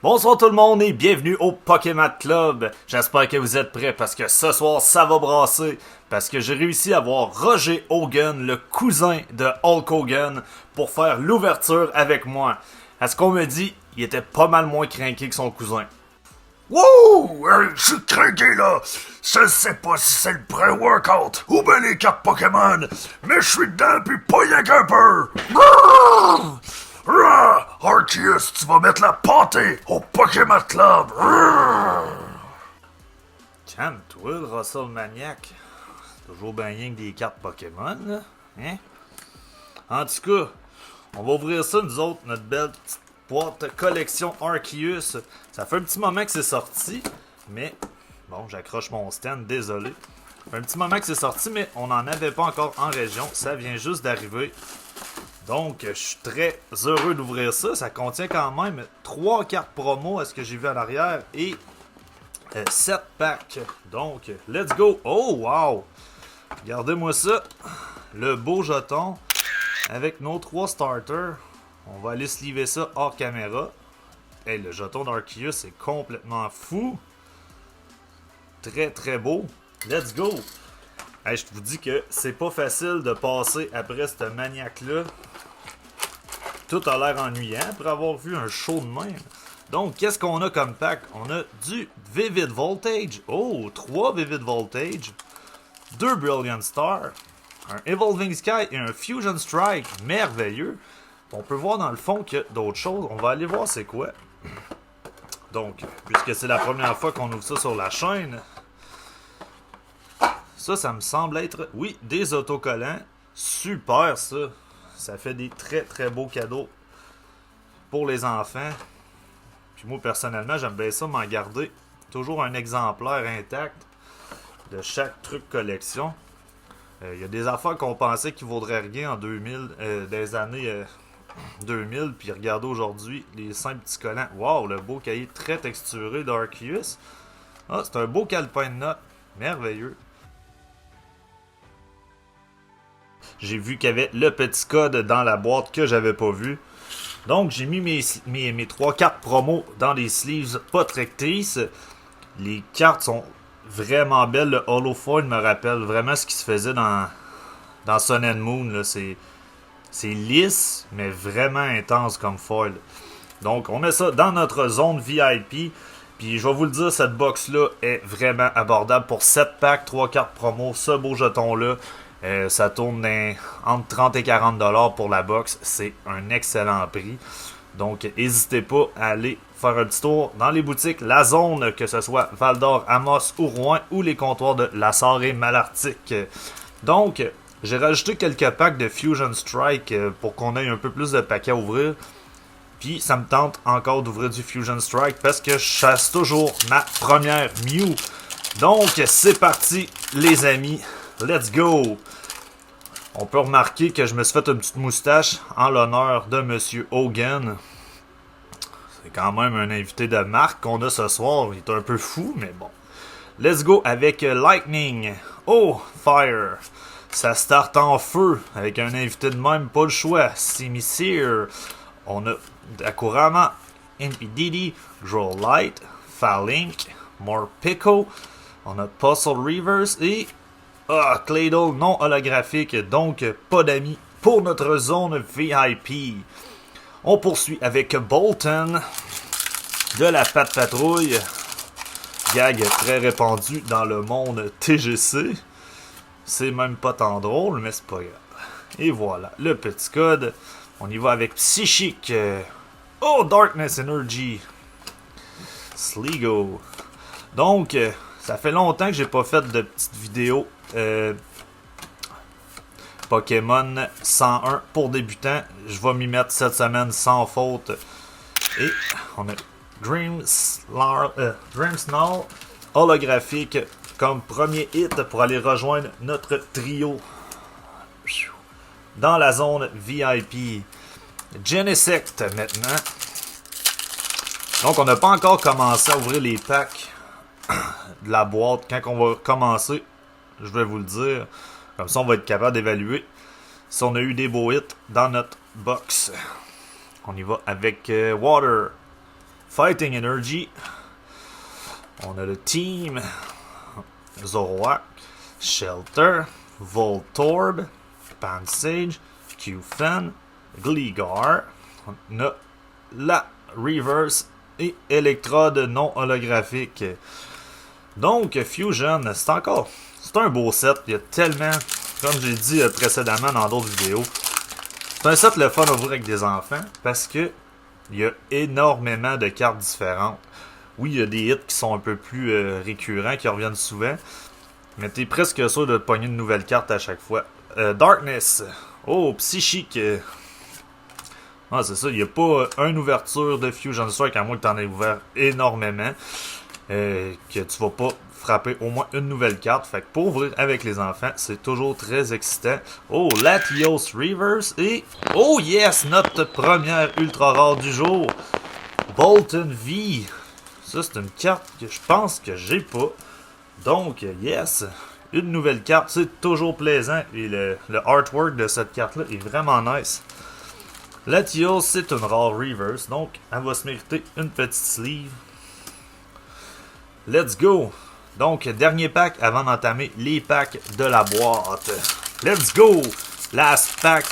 Bonsoir tout le monde et bienvenue au Pokémon Club. J'espère que vous êtes prêts parce que ce soir ça va brasser. Parce que j'ai réussi à voir Roger Hogan, le cousin de Hulk Hogan, pour faire l'ouverture avec moi. À ce qu'on me dit, il était pas mal moins craqué que son cousin. Wouh! Je suis craqué là! Je sais pas si c'est le pré-workout ou ben les cartes Pokémon, mais je suis dedans pis pas rien qu'un peu! Grrr! Rah! Arceus, tu vas mettre la pâtée au Pokémon Club! Grrr! Calme-toi, le Russell Maniac. Toujours bien rien que des cartes Pokémon, là. Hein? En tout cas, on va ouvrir ça, nous autres, notre belle petite boîte collection Arceus. Ça fait un petit moment que c'est sorti, mais... Bon, j'accroche mon stand, désolé. Ça fait un petit moment que c'est sorti, mais on n'en avait pas encore en région. Ça vient juste d'arriver. Donc, je suis très heureux d'ouvrir ça. Ça contient quand même 3 cartes promo à ce que j'ai vu à l'arrière et 7 packs. Donc, let's go! Oh, wow! Regardez-moi ça. Le beau jeton avec nos 3 starters. On va aller sliver ça hors caméra. Hey, le jeton d'Arceus est complètement fou. Très très beau. Let's go! Hey, je vous dis que c'est pas facile de passer après ce maniaque-là. Tout a l'air ennuyant après avoir vu un show de même. Donc, qu'est-ce qu'on a comme pack? On a du Vivid Voltage. Oh, 3 Vivid Voltage. 2 Brilliant Star. Un Evolving Sky et un Fusion Strike. Merveilleux. On peut voir dans le fond qu'il y a d'autres choses. On va aller voir c'est quoi. Donc, puisque c'est la première fois qu'on ouvre ça sur la chaîne... Ça me semble être, oui, des autocollants. Super, ça. Ça fait des très, très beaux cadeaux pour les enfants. Puis moi, personnellement, j'aime bien ça m'en garder toujours un exemplaire intact de chaque truc collection. Il y a des affaires qu'on pensait qu'ils vaudraient rien en 2000, des années 2000. Puis regardez aujourd'hui, les 5 petits collants. Wow, le beau cahier très texturé d'Arceus. Ah, c'est un beau calepin de notes. Merveilleux. J'ai vu qu'il y avait le petit code dans la boîte que j'avais pas vu. Donc, j'ai mis mes 3 cartes promo dans les sleeves Potractis. Les cartes sont vraiment belles. Le Holofoil me rappelle vraiment ce qui se faisait dans Sun and Moon. Là. C'est lisse, mais vraiment intense comme foil. Donc, on met ça dans notre zone VIP. Puis, je vais vous le dire, cette box-là est vraiment abordable pour 7 packs, 3 cartes promo. Ce beau jeton-là. Ça tourne entre 30 et 40 $ pour la box. C'est un excellent prix. Donc, n'hésitez pas à aller faire un petit tour dans les boutiques. La zone, que ce soit Val-d'Or, Amos ou Rouen, ou les comptoirs de La Sarre et Malartic. Donc, j'ai rajouté quelques packs de Fusion Strike pour qu'on ait un peu plus de paquets à ouvrir. Puis, ça me tente encore d'ouvrir du Fusion Strike parce que je chasse toujours ma première Mew. Donc, c'est parti, les amis. Let's go! On peut remarquer que je me suis fait une petite moustache en l'honneur de Monsieur Hogan. C'est quand même un invité de marque qu'on a ce soir. Il est un peu fou, mais bon. Let's go avec Lightning. Oh, Fire. Ça start en feu avec un invité de même, pas le choix. Simisear. On a Akurama, Impididi, Draw Light, Falink, Morpeko. On a Puzzle Reverse et... Claydol non holographique, donc pas d'amis pour notre zone VIP. On poursuit avec Bolton de la Patte Patrouille. Gag très répandu dans le monde TGC. C'est même pas tant drôle, mais c'est pas grave. Et voilà, le petit code. On y va avec Psychic. Oh, Darkness Energy. Sligo. Donc... ça fait longtemps que j'ai pas fait de petites vidéos Pokémon 101 pour débutants. Je vais m'y mettre cette semaine sans faute. Et on a Dreamsnarl holographique comme premier hit pour aller rejoindre notre trio dans la zone VIP. Genesect maintenant. Donc on n'a pas encore commencé à ouvrir les packs de la boîte. Quand on va commencer, je vais vous le dire. Comme ça, on va être capable d'évaluer si on a eu des beaux hits dans notre box. On y va avec Water, Fighting Energy. On a le Team. Zoroark. Shelter. Voltorb. Pansage. Qfen. Gligar. On a la Reverse et Electrode non holographique. Donc, Fusion, c'est un beau set. Il y a tellement, comme j'ai dit précédemment dans d'autres vidéos, c'est un set le fun à ouvrir avec des enfants parce que il y a énormément de cartes différentes. Oui, il y a des hits qui sont un peu plus récurrents, qui reviennent souvent, mais t'es presque sûr de pogner une nouvelle carte à chaque fois. Darkness. Oh, Psychique. Ah, c'est ça, il n'y a pas une ouverture de Fusion Strike, à moins que tu en aies ouvert énormément, que tu vas pas frapper au moins une nouvelle carte. Fait que pour ouvrir avec les enfants, c'est toujours très excitant. Oh, Latios Reverse et... Oh yes, notre première ultra rare du jour. Bolton V. Ça, c'est une carte que je pense que j'ai pas. Donc, yes, une nouvelle carte, c'est toujours plaisant. Et le artwork de cette carte-là est vraiment nice. Latios, c'est une rare reverse, donc elle va se mériter une petite sleeve. Let's go! Donc, dernier pack avant d'entamer les packs de la boîte. Let's go! Last pack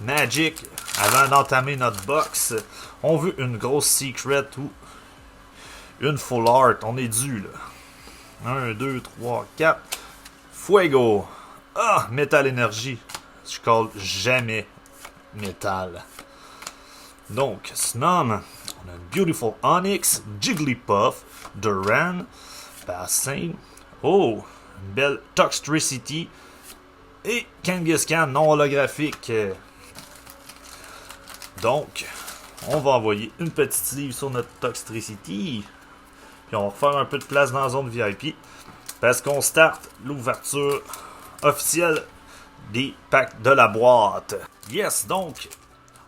Magic avant d'entamer notre box. On veut une grosse secret ou une full art. On est dû là. 1, 2, 3, 4. Fuego! Ah! Metal Energy. Je colle jamais métal. Donc, Snom, on a Beautiful Onyx, Jigglypuff, Duran, Bassin, oh, une belle Toxtricity et Kangaskhan non holographique. Donc, on va envoyer une petite sleeve sur notre Toxtricity. Puis on va refaire un peu de place dans la zone VIP. Parce qu'on start l'ouverture officielle des packs de la boîte. Yes, donc...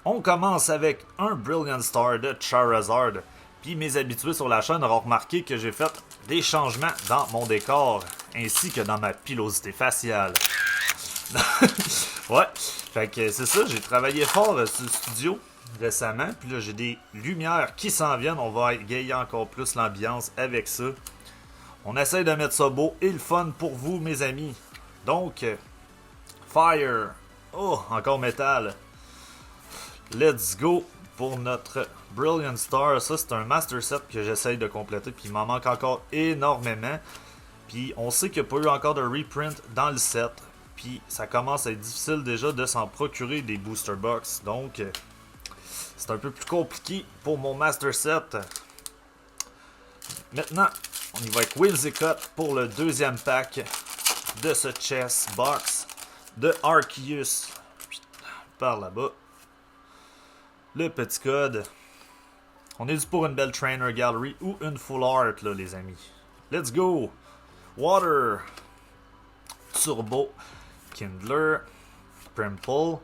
On commence avec un Brilliant Star de Charizard. Puis mes habitués sur la chaîne auront remarqué que j'ai fait des changements dans mon décor, ainsi que dans ma pilosité faciale. Ouais, fait que c'est ça, j'ai travaillé fort sur le studio récemment, puis là j'ai des lumières qui s'en viennent, on va égayer encore plus l'ambiance avec ça. On essaye de mettre ça beau et le fun pour vous mes amis. Donc, Fire, oh, encore métal. Let's go pour notre Brilliant Star. Ça, c'est un Master Set que j'essaye de compléter. Puis il m'en manque encore énormément. Puis on sait qu'il n'y a pas eu encore de reprint dans le set. Puis ça commence à être difficile déjà de s'en procurer des Booster Box. Donc, c'est un peu plus compliqué pour mon Master Set. Maintenant, on y va avec Whimsicott pour le deuxième pack de ce Chess Box de Arceus. Par là-bas. Le petit code. On est dû pour une belle Trainer Gallery ou une Full Art, là, les amis. Let's go! Water. Turbo. Kindler. Primple.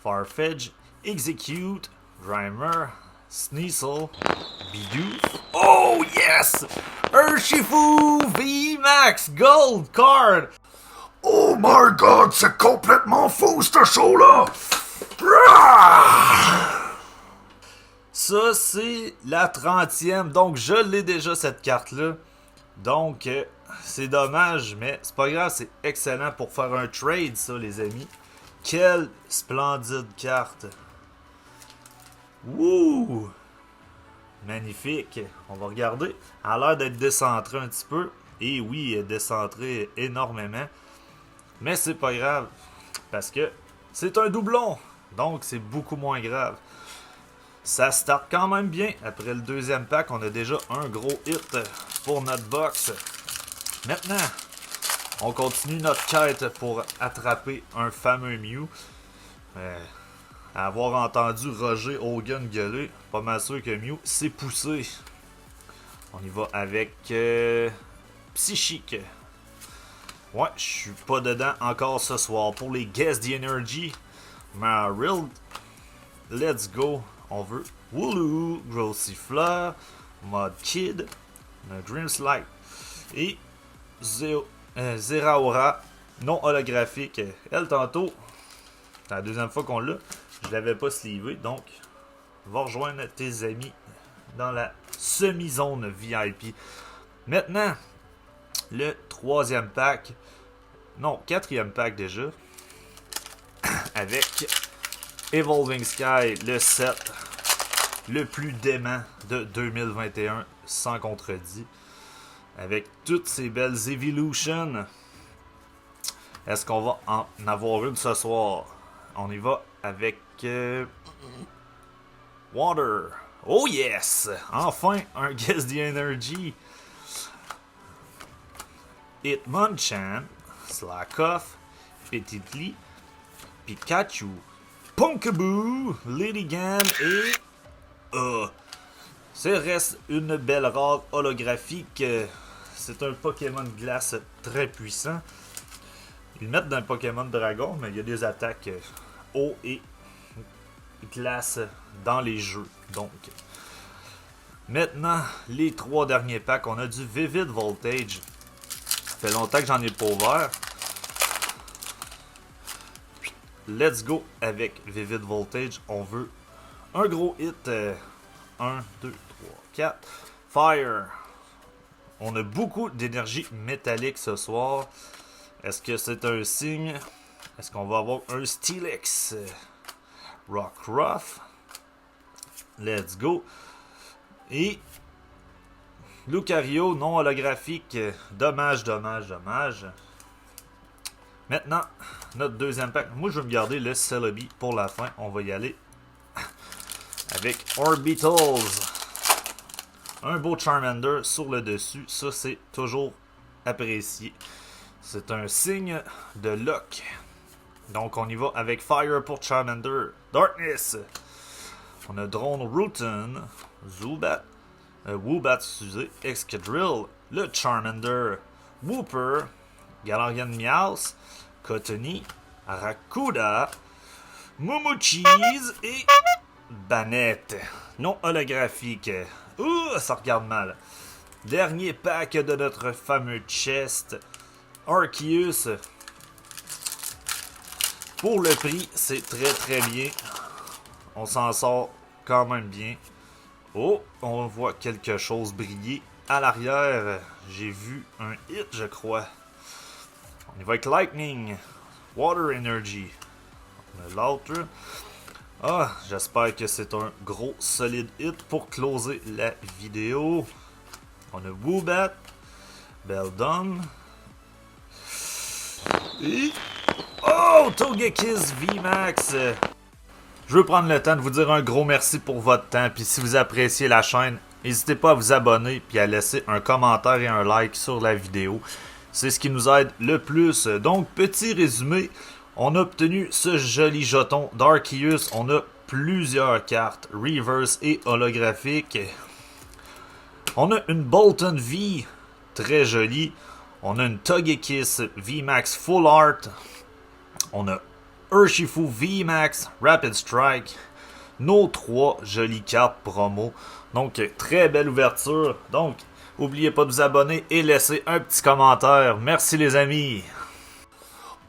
Farfetch. Execute. Grimer. Sneasel. Bidoof. Oh yes! Urshifu VMAX Gold Card! Oh my god, c'est complètement fou ce show-là! Ça, c'est la 30e. Donc, je l'ai déjà, cette carte-là. Donc, c'est dommage, mais c'est pas grave. C'est excellent pour faire un trade, ça, les amis. Quelle splendide carte. Wouh! Magnifique. On va regarder. Elle a l'air d'être décentrée un petit peu. Et oui, elle est décentrée énormément. Mais c'est pas grave. Parce que c'est un doublon. Donc, c'est beaucoup moins grave. Ça start quand même bien. Après le deuxième pack, on a déjà un gros hit pour notre box. Maintenant, on continue notre quête pour attraper un fameux Mew. À avoir entendu Roger Hogan gueuler, pas mal sûr que Mew s'est poussé. On y va avec Psychique. Ouais, je suis pas dedans encore ce soir. Pour les Guess the Energy, Marill, let's go. On veut Wooloo, Grossifleur, Mudkid, Grimmslide et Zeraora non holographique. Elle, tantôt, c'est la deuxième fois qu'on l'a. Je l'avais pas sleevé, donc va rejoindre tes amis dans la semi-zone VIP. Maintenant, le troisième pack, non, quatrième pack déjà, avec Evolving Sky, le set le plus dément de 2021, sans contredit, avec toutes ces belles Evolutions. Est-ce qu'on va en avoir une ce soir? On y va avec Water. Oh yes! Enfin, un Guess the Energy. Hitmonchan, Slackoff, Petitly, Pikachu, Punkaboo, Ladygan et... ce reste une belle rare holographique. C'est un Pokémon de glace très puissant. Ils le mettent dans un Pokémon Dragon, mais il y a des attaques eau et glace dans les jeux. Donc, maintenant, les trois derniers packs, on a du Vivid Voltage. Ça fait longtemps que j'en ai pas ouvert. Let's go avec Vivid Voltage. On veut un gros hit. 1, 2, 3, 4. Fire. On a beaucoup d'énergie métallique ce soir. Est-ce que c'est un signe? Est-ce qu'on va avoir un Steelix? Rockruff. Let's go. Et Lucario non holographique. Dommage, dommage, dommage. Maintenant, notre deuxième pack. Moi, je vais me garder le Celebi pour la fin. On va y aller avec Orbitals. Un beau Charmander sur le dessus. Ça, c'est toujours apprécié. C'est un signe de luck. Donc, on y va avec Fire pour Charmander. Darkness. On a Drone Rutan. Zubat. Woobat, excusez. Excadrill. Le Charmander. Wooper. Galarian Meowth. Cottonee. Arracuda. Mumucheese et Banette. Non holographique. Ouh, ça regarde mal. Dernier pack de notre fameux chest. Arceus. Pour le prix, c'est très très bien. On s'en sort quand même bien. Oh, on voit quelque chose briller. À l'arrière, j'ai vu un hit, je crois. On y va avec Lightning. Water Energy. On a l'autre. Ah, j'espère que c'est un gros solide hit pour closer la vidéo. On a Woobat. Beldum. Et... oh, Togekiss VMAX. Je veux prendre le temps de vous dire un gros merci pour votre temps. Puis si vous appréciez la chaîne, n'hésitez pas à vous abonner puis à laisser un commentaire et un like sur la vidéo. C'est ce qui nous aide le plus. Donc, petit résumé. On a obtenu ce joli jeton d'Arceus. On a plusieurs cartes reverse et holographiques. On a une Bolton V, très jolie. On a une Togekiss VMAX Full Art. On a Urshifu VMAX Rapid Strike. Nos trois jolies cartes promo. Donc, très belle ouverture. Donc, n'oubliez pas de vous abonner et laisser un petit commentaire. Merci les amis.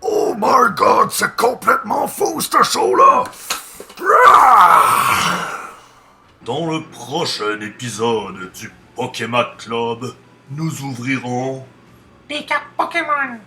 Oh my god, c'est complètement fou ce show-là! Dans le prochain épisode du Pokémon Club, nous ouvrirons Des cartes Pokémon.